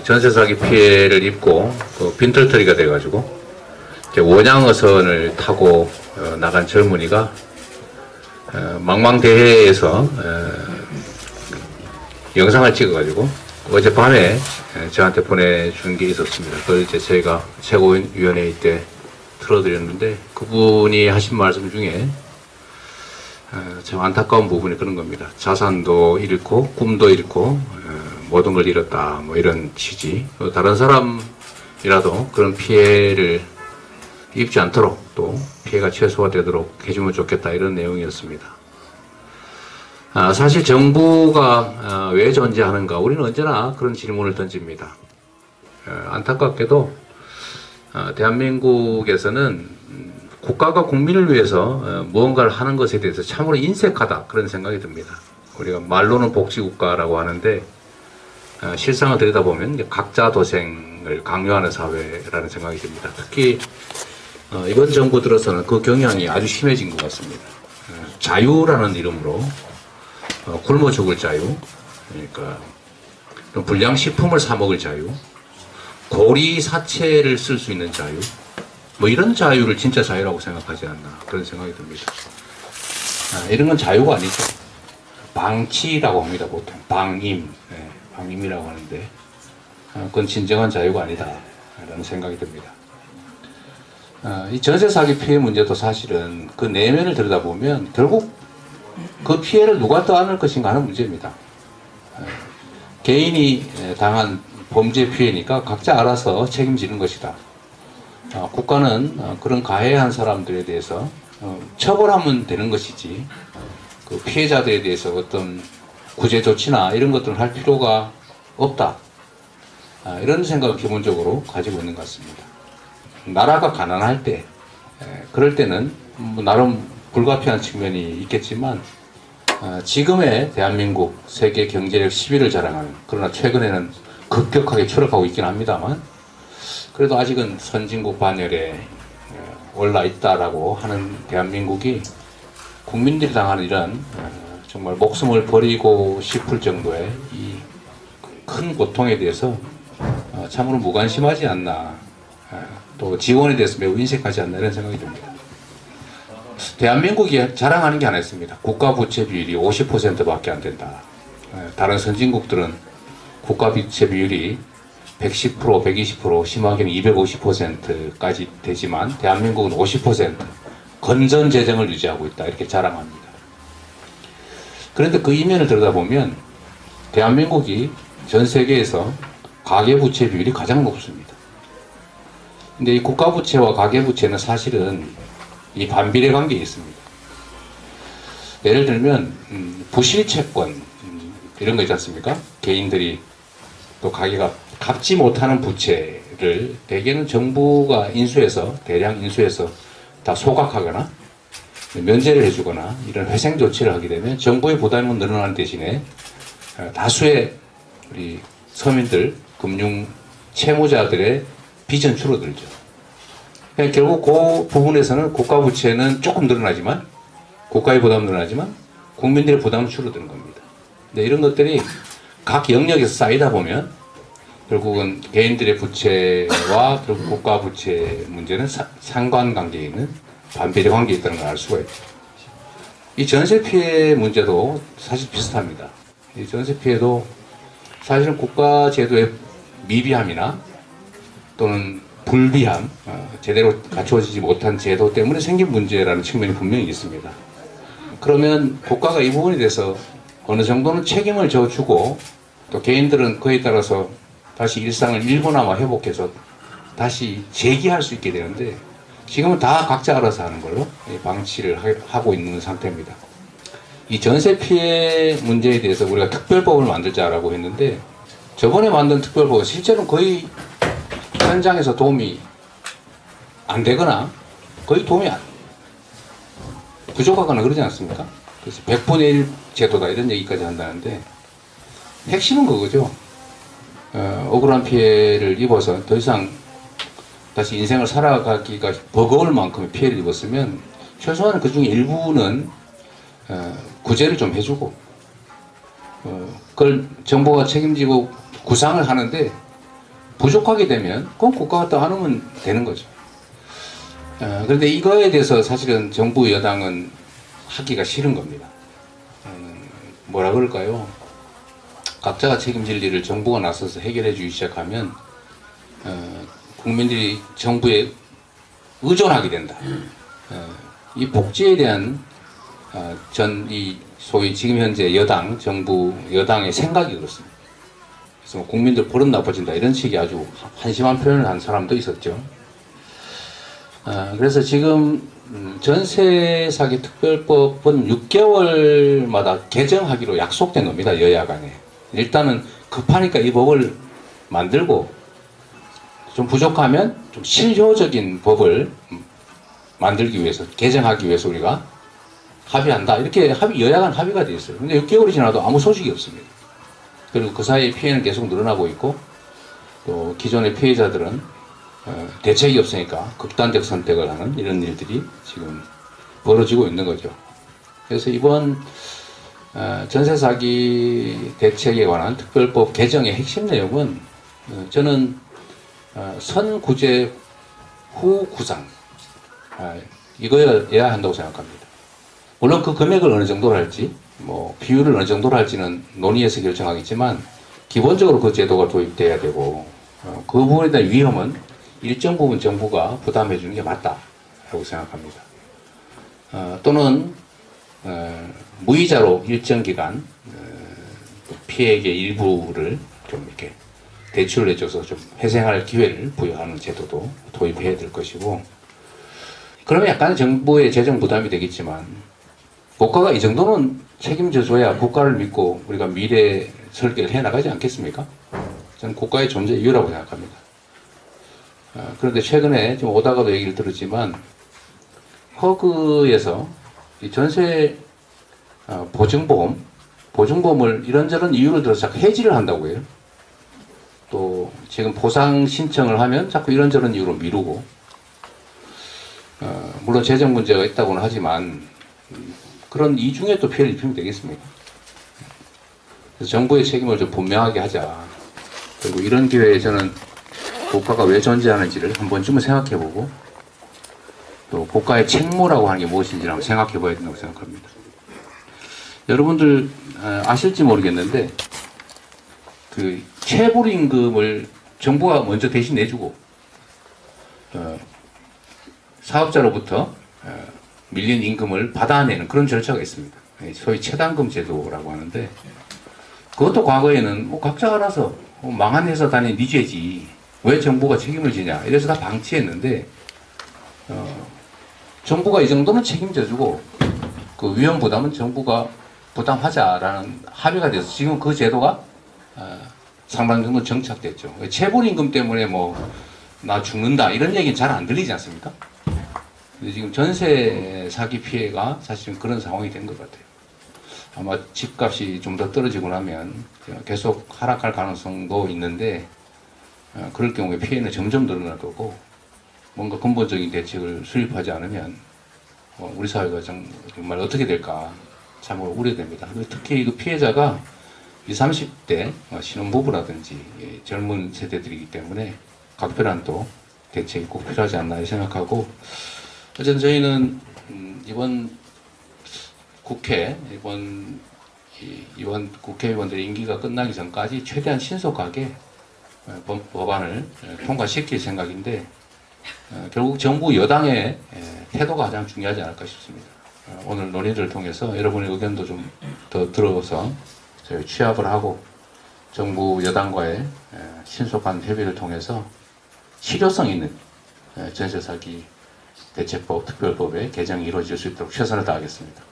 전세 사기 피해를 입고 빈털터리가 돼가지고 원양어선을 타고 나간 젊은이가 망망대해에서 영상을 찍어가지고 어젯밤에 저한테 보내준 게 있었습니다. 그걸 이제 저희가 최고위원회의 때 틀어드렸는데 그분이 하신 말씀 중에 참 안타까운 부분이 그런 겁니다. 자산도 잃고 꿈도 잃고 모든 걸 잃었다 뭐 이런 취지. 다른 사람이라도 그런 피해를 입지 않도록 또 피해가 최소화되도록 해주면 좋겠다 이런 내용이었습니다. 사실 정부가 왜 존재하는가 우리는 언제나 그런 질문을 던집니다. 안타깝게도 대한민국에서는 국가가 국민을 위해서 무언가를 하는 것에 대해서 참으로 인색하다 그런 생각이 듭니다. 우리가 말로는 복지국가라고 하는데 실상을 들여다보면 각자 도생을 강요하는 사회라는 생각이 듭니다. 특히 이번 정부 들어서는 그 경향이 아주 심해진 것 같습니다. 자유라는 이름으로 굶어 죽을 자유, 그러니까 불량식품을 사 먹을 자유, 고리 사체를 쓸 수 있는 자유, 뭐 이런 자유를 진짜 자유라고 생각하지 않나 그런 생각이 듭니다. 이런 건 자유가 아니죠. 방치라고 합니다. 보통 방임, 방임이라고 하는데 그건 진정한 자유가 아니다 라는 생각이 듭니다. 이 전세 사기 피해 문제도 사실은 그 내면을 들여다보면 결국 그 피해를 누가 떠안을 것인가 하는 문제입니다. 개인이 당한 범죄 피해니까 각자 알아서 책임지는 것이다. 국가는 그런 가해한 사람들에 대해서 처벌하면 되는 것이지 그 피해자들에 대해서 어떤 구제 조치나 이런 것들을 할 필요가 없다. 이런 생각을 기본적으로 가지고 있는 것 같습니다. 나라가 가난할 때 그럴 때는 뭐 나름 불가피한 측면이 있겠지만 지금의 대한민국 세계 경제력 10위를 자랑하는 그러나 최근에는 급격하게 추락하고 있긴 합니다만 그래도 아직은 선진국 반열에 올라 있다라고 하는 대한민국이 국민들이 당하는 이런 정말 목숨을 버리고 싶을 정도의 이 큰 고통에 대해서 참으로 무관심하지 않나 또 지원에 대해서 매우 인색하지 않나 이런 생각이 듭니다. 대한민국이 자랑하는 게 하나 있습니다. 국가 부채 비율이 50%밖에 안 된다. 다른 선진국들은 국가 부채 비율이 110%, 120%, 심하게는 250%까지 되지만 대한민국은 50% 건전 재정을 유지하고 있다 이렇게 자랑합니다. 그런데 그 이면을 들여다보면 대한민국이 전 세계에서 가계부채 비율이 가장 높습니다. 근데 이 국가부채와 가계부채는 사실은 이 반비례 관계에 있습니다. 예를 들면 부실채권 이런 거 있지 않습니까? 개인들이 또 가게가 갚지 못하는 부채를 대개는 정부가 인수해서 대량 인수해서 다 소각하거나 면제를 해주거나 이런 회생 조치를 하게 되면 정부의 부담은 늘어나는 대신에 다수의 우리 서민들 금융 채무자들의 빚은 줄어들죠. 결국 그 부분에서는 국가 부채는 조금 늘어나지만 국가의 부담은 늘어나지만 국민들의 부담은 줄어드는 겁니다. 근데 이런 것들이 각 영역에서 쌓이다 보면 결국은 개인들의 부채와 결국 국가 부채 문제는 상관관계에 있는 반비례 관계에 있다는 걸 알 수가 있죠. 이 전세 피해 문제도 사실 비슷합니다. 이 전세 피해도 사실은 국가 제도의 미비함이나 또는 불비함, 제대로 갖추어지지 못한 제도 때문에 생긴 문제라는 측면이 분명히 있습니다. 그러면 국가가 이 부분에 대해서 어느 정도는 책임을 져주고 또 개인들은 그에 따라서 다시 일상을 일부나마 회복해서 다시 재기할 수 있게 되는데 지금은 다 각자 알아서 하는 걸로 방치를 하고 있는 상태입니다. 이 전세 피해 문제에 대해서 우리가 특별법을 만들자라고 했는데 저번에 만든 특별법은 실제로는 거의 현장에서 도움이 안 되거나 거의 도움이 부족하거나 그러지 않습니까? 그래서 100분의 1 제도다 이런 얘기까지 한다는데 핵심은 그거죠. 억울한 피해를 입어서 더 이상 다시 인생을 살아가기가 버거울 만큼의 피해를 입었으면 최소한 그 중에 일부는 구제를 좀 해주고 그걸 정부가 책임지고 구상을 하는데 부족하게 되면 그건 국가가 또 안으면 되는 거죠. 그런데 이거에 대해서 사실은 정부 여당은 하기가 싫은 겁니다. 뭐라 그럴까요? 각자가 책임질 일을 정부가 나서서 해결해 주기 시작하면 국민들이 정부에 의존하게 된다. 이 복지에 대한 이 소위 지금 현재 여당, 정부 여당의 생각이 그렇습니다. 그래서 뭐 국민들 버릇 나빠진다 이런 식의 아주 한심한 표현을 한 사람도 있었죠. 그래서 지금 전세 사기 특별법은 6개월마다 개정하기로 약속된 겁니다. 여야 간에. 일단은 급하니까 이 법을 만들고 좀 부족하면 좀 실효적인 법을 만들기 위해서, 개정하기 위해서 우리가 합의한다. 이렇게 여야 간 합의가 되어 있어요. 근데 6개월이 지나도 아무 소식이 없습니다. 그리고 그 사이에 피해는 계속 늘어나고 있고, 또 기존의 피해자들은 대책이 없으니까 극단적 선택을 하는 이런 일들이 지금 벌어지고 있는 거죠. 그래서 이번 전세 사기 대책에 관한 특별법 개정의 핵심 내용은 저는 선구제 후 구상 이거여야 한다고 생각합니다. 물론 그 금액을 어느 정도로 할지, 뭐 비율을 어느 정도로 할지는 논의해서 결정하겠지만 기본적으로 그 제도가 도입돼야 되고 그 부분에 대한 위험은 일정 부분 정부가 부담해 주는 게 맞다라고 생각합니다. 또는 무이자로 일정 기간 피해액의 일부를 좀 이렇게 대출을 해줘서 좀 회생할 기회를 부여하는 제도도 도입해야 될 것이고, 그러면 약간 정부의 재정 부담이 되겠지만 국가가 이 정도는 책임져 줘야 국가를 믿고 우리가 미래 설계를 해나가지 않겠습니까? 저는 국가의 존재 이유라고 생각합니다. 그런데 최근에 좀 오다가도 얘기를 들었지만 허그에서 이 전세 보증보험을 이런저런 이유를 들어서 자꾸 해지를 한다고 해요. 또 지금 보상 신청을 하면 자꾸 이런저런 이유로 미루고, 물론 재정 문제가 있다고는 하지만 그런 이중에 또 피해를 입히면 되겠습니까? 그래서 정부의 책임을 좀 분명하게 하자. 그리고 이런 기회에 저는 국가가 왜 존재하는지를 한 번쯤은 생각해보고, 또 국가의 책무라고 하는 게 무엇인지를 한번 생각해봐야 된다고 생각합니다. 여러분들 아실지 모르겠는데 그 체불임금을 정부가 먼저 대신 내주고 사업자로부터 밀린 임금을 받아내는 그런 절차가 있습니다. 소위 체당금 제도라고 하는데, 그것도 과거에는 뭐 각자 알아서 망한 회사 다니 네 죄지 왜 정부가 책임을 지냐 이래서 다 방치했는데, 정부가 이 정도는 책임져주고 그 위험 부담은 정부가 부담하자라는 합의가 돼서 지금 그 제도가 상당 정도 정착됐죠. 체불임금 때문에 뭐 나 죽는다 이런 얘기는 잘 안 들리지 않습니까? 근데 지금 전세 사기 피해가 사실은 그런 상황이 된 것 같아요. 아마 집값이 좀 더 떨어지고 나면 계속 하락할 가능성도 있는데, 그럴 경우에 피해는 점점 늘어날 거고, 뭔가 근본적인 대책을 수립하지 않으면 우리 사회가 정말 어떻게 될까 참 우려됩니다. 특히 그 피해자가 20, 30대 신혼부부라든지 젊은 세대들이기 때문에 각별한 또 대책이 꼭 필요하지 않나 생각하고, 어쨌든 저희는 이번 국회의원들의 임기가 끝나기 전까지 최대한 신속하게 법안을 통과시킬 생각인데, 결국 정부 여당의 태도가 가장 중요하지 않을까 싶습니다. 오늘 논의를 통해서 여러분의 의견도 좀 더 들어서 저희 취합을 하고 정부 여당과의 신속한 협의를 통해서 실효성 있는 전세 사기 대책법 특별법의 개정이 이루어질 수 있도록 최선을 다하겠습니다.